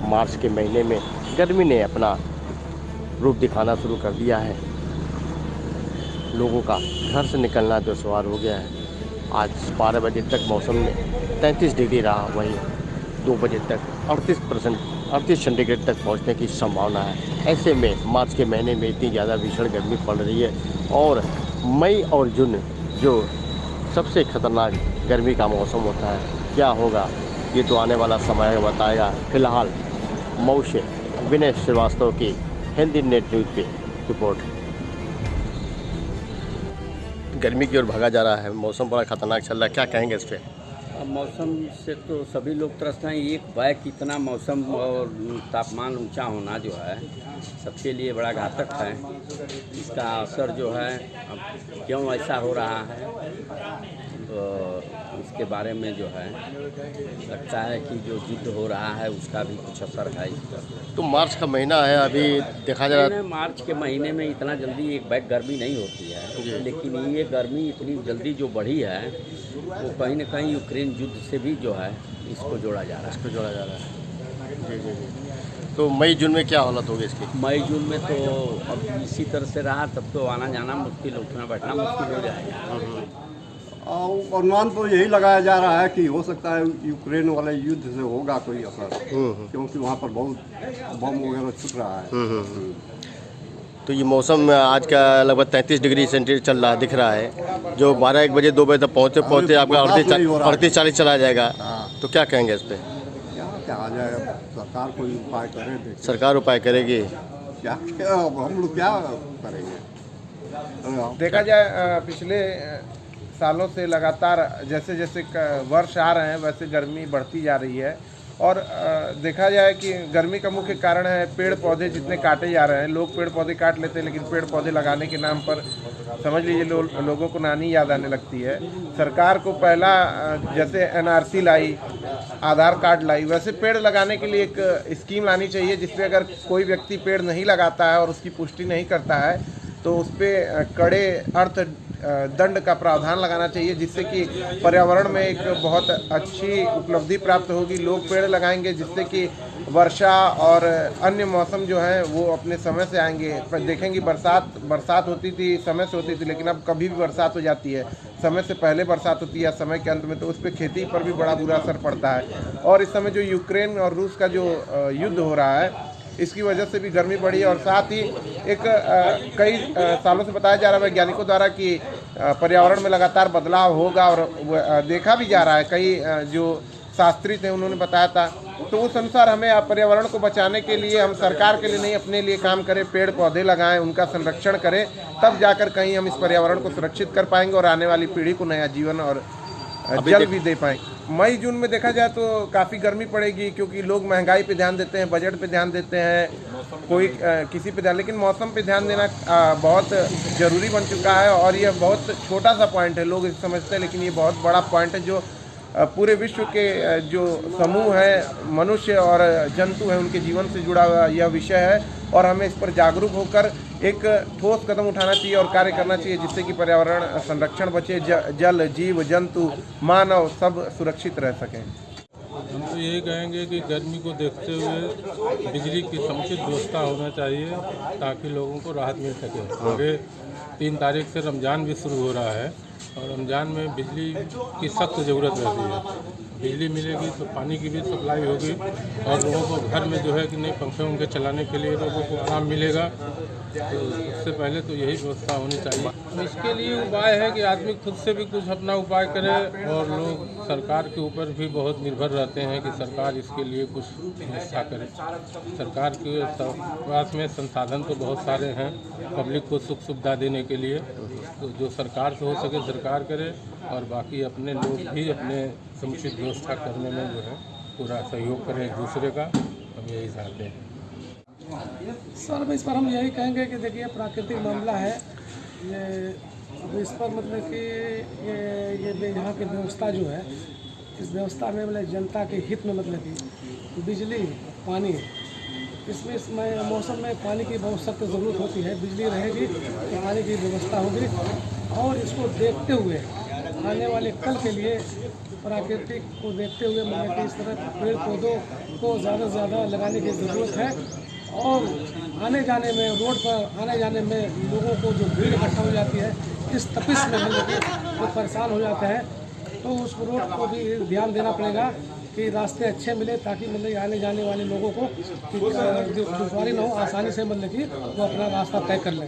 मार्च के महीने में गर्मी ने अपना रूप दिखाना शुरू कर दिया है। लोगों का घर से निकलना दुश्वार हो गया है। आज 12 बजे तक मौसम में 33 डिग्री रहा, वहीं 2 बजे तक 38 सेंटीग्रेड तक पहुंचने की संभावना है। ऐसे में मार्च के महीने में इतनी ज़्यादा भीषण गर्मी पड़ रही है और मई और जून जो सबसे खतरनाक गर्मी का मौसम होता है, क्या होगा ये तो आने वाला समय बताएगा। फिलहाल मऊ से विनय श्रीवास्तव की हिंदी नेट न्यूज़ पे रिपोर्ट। गर्मी की ओर भागा जा रहा है, मौसम बड़ा खतरनाक चल रहा है, क्या कहेंगे इस पे? मौसम से तो सभी लोग त्रस्त हैं। एक बैग इतना मौसम और तापमान ऊंचा होना जो है सबके लिए बड़ा घातक है। इसका असर जो है अब क्यों ऐसा हो रहा है तो इसके बारे में जो है लगता है कि जो युद्ध हो रहा है उसका भी कुछ असर है इस पर। तो मार्च का महीना है, अभी देखा जा रहा है मार्च के महीने में इतना जल्दी एक बैग गर्मी नहीं होती है, लेकिन ये गर्मी इतनी जल्दी जो बढ़ी है वो कहीं न कहीं यूक्रेन युद्ध से भी जो है इसको जोड़ा जा रहा है। जी जी जी। तो मई जून में क्या हालत होगी इसकी? मई जून में तो अब इसी तरह से रहा तब तो आना जाना मुश्किल, उठना बैठना मुश्किल हो जाएगा। अनुमान तो यही लगाया जा रहा है कि हो सकता है यूक्रेन वाले युद्ध से होगा कोई असर, क्योंकि वहाँ पर बहुत बम वगैरह छूट रहा है। तो ये मौसम आज का लगभग 33 डिग्री सेंटीग्रेड चल रहा दिख रहा है, जो 12-1 बजे 2 बजे तक पहुँचते आपका 38-40 चला जाएगा। तो क्या कहेंगे इस पर? क्या आ जाएगा, सरकार कोई उपाय करे। सरकार उपाय करेगी, क्या हम लोग क्या करेंगे? देखा जाए पिछले सालों से लगातार जैसे जैसे वर्ष आ रहे हैं वैसे गर्मी बढ़ती जा रही है। और देखा जाए कि गर्मी का मुख्य कारण है पेड़ पौधे जितने काटे जा रहे हैं। लोग पेड़ पौधे काट लेते हैं, लेकिन पेड़ पौधे लगाने के नाम पर समझ लीजिए लोगों को नानी याद आने लगती है। सरकार को पहला जैसे NRC लाई, आधार कार्ड लाई, वैसे पेड़ लगाने के लिए एक स्कीम लानी चाहिए जिसपे अगर कोई व्यक्ति पेड़ नहीं लगाता है और उसकी पुष्टि नहीं करता है तो उस पर कड़े दंड का प्रावधान लगाना चाहिए, जिससे कि पर्यावरण में एक बहुत अच्छी उपलब्धि प्राप्त होगी। लोग पेड़ लगाएंगे जिससे कि वर्षा और अन्य मौसम जो है वो अपने समय से आएंगे। पर देखेंगे बरसात होती थी समय से होती थी, लेकिन अब कभी भी बरसात हो जाती है, समय से पहले बरसात होती है या समय के अंत में, तो उस पर खेती पर भी बड़ा बुरा असर पड़ता है। और इस समय जो यूक्रेन और रूस का जो युद्ध हो रहा है इसकी वजह से भी गर्मी बढ़ी है। और साथ ही एक कई सालों से बताया जा रहा है वैज्ञानिकों द्वारा कि पर्यावरण में लगातार बदलाव होगा, और देखा भी जा रहा है। कई जो शास्त्री थे उन्होंने बताया था। तो उस अनुसार हमें पर्यावरण को बचाने के लिए हम सरकार के लिए नहीं अपने लिए काम करें, पेड़ पौधे लगाएं, उनका संरक्षण करें, तब जाकर कहीं हम इस पर्यावरण को सुरक्षित कर पाएंगे और आने वाली पीढ़ी को नया जीवन और जल भी दे पाएंगे। मई जून में देखा जाए तो काफ़ी गर्मी पड़ेगी, क्योंकि लोग महंगाई पे ध्यान देते हैं, बजट पे ध्यान देते हैं, कोई किसी पे ध्यान, लेकिन मौसम पे ध्यान देना बहुत ज़रूरी बन चुका है। और यह बहुत छोटा सा पॉइंट है, लोग इसे समझते हैं, लेकिन ये बहुत बड़ा पॉइंट है जो पूरे विश्व के जो समूह है, मनुष्य और जंतु हैं, उनके जीवन से जुड़ा हुआ यह विषय है। और हमें इस पर जागरूक होकर एक ठोस कदम उठाना चाहिए और कार्य करना चाहिए, जिससे कि पर्यावरण संरक्षण बचे, जल जीव जंतु मानव सब सुरक्षित रह सकें। हम तो यही कहेंगे कि गर्मी को देखते हुए बिजली की समुचित व्यवस्था होना चाहिए ताकि लोगों को राहत मिल सके। आगे 3 तारीख से रमज़ान भी शुरू हो रहा है और रमज़ान में बिजली की सख्त ज़रूरत रहती है। बिजली मिलेगी तो पानी की भी सप्लाई होगी और लोगों को घर में जो है कि नहीं पंखे उनके चलाने के लिए लोगों को आराम मिलेगा। तो उससे पहले तो यही व्यवस्था होनी चाहिए। तो इसके लिए उपाय है कि आदमी खुद से भी कुछ अपना उपाय करे, और लोग सरकार के ऊपर भी बहुत निर्भर रहते हैं कि सरकार इसके लिए कुछ व्यवस्था करे। सरकार के पास में संसाधन तो बहुत सारे हैं पब्लिक को सुख सुविधा देने के लिए, तो जो सरकार से हो सके सरकार करे, और बाकी अपने लोग भी अपने समुचित व्यवस्था करने में जो है पूरा सहयोग करें एक दूसरे का। हम यही चाहते हैं। सर इस पर हम यही कहेंगे कि देखिए प्राकृतिक मामला है ये, अब इस पर मतलब कि ये यहाँ की व्यवस्था जो है, इस व्यवस्था में मतलब जनता के हित में मतलब कि बिजली पानी, इसमें इस मौसम में पानी की बहुत सख्त ज़रूरत होती है। बिजली रहेगी तो पानी की व्यवस्था होगी, और इसको देखते हुए आने वाले कल के लिए प्राकृतिक को देखते हुए मतलब कि इस तरह पेड़ पौधों को ज़्यादा से ज़्यादा लगाने की ज़रूरत है। और आने जाने में, रोड पर आने जाने में लोगों को जो भीड़ इकट्ठा हो जाती है, इस तपिश में मतलब कि वो परेशान हो जाते हैं। तो उस रोड को भी ध्यान देना पड़ेगा कि रास्ते अच्छे मिले, ताकि मतलब आने जाने वाले लोगों को दुश्वारी न हो, आसानी से मतलब कि वो अपना रास्ता तय कर लें।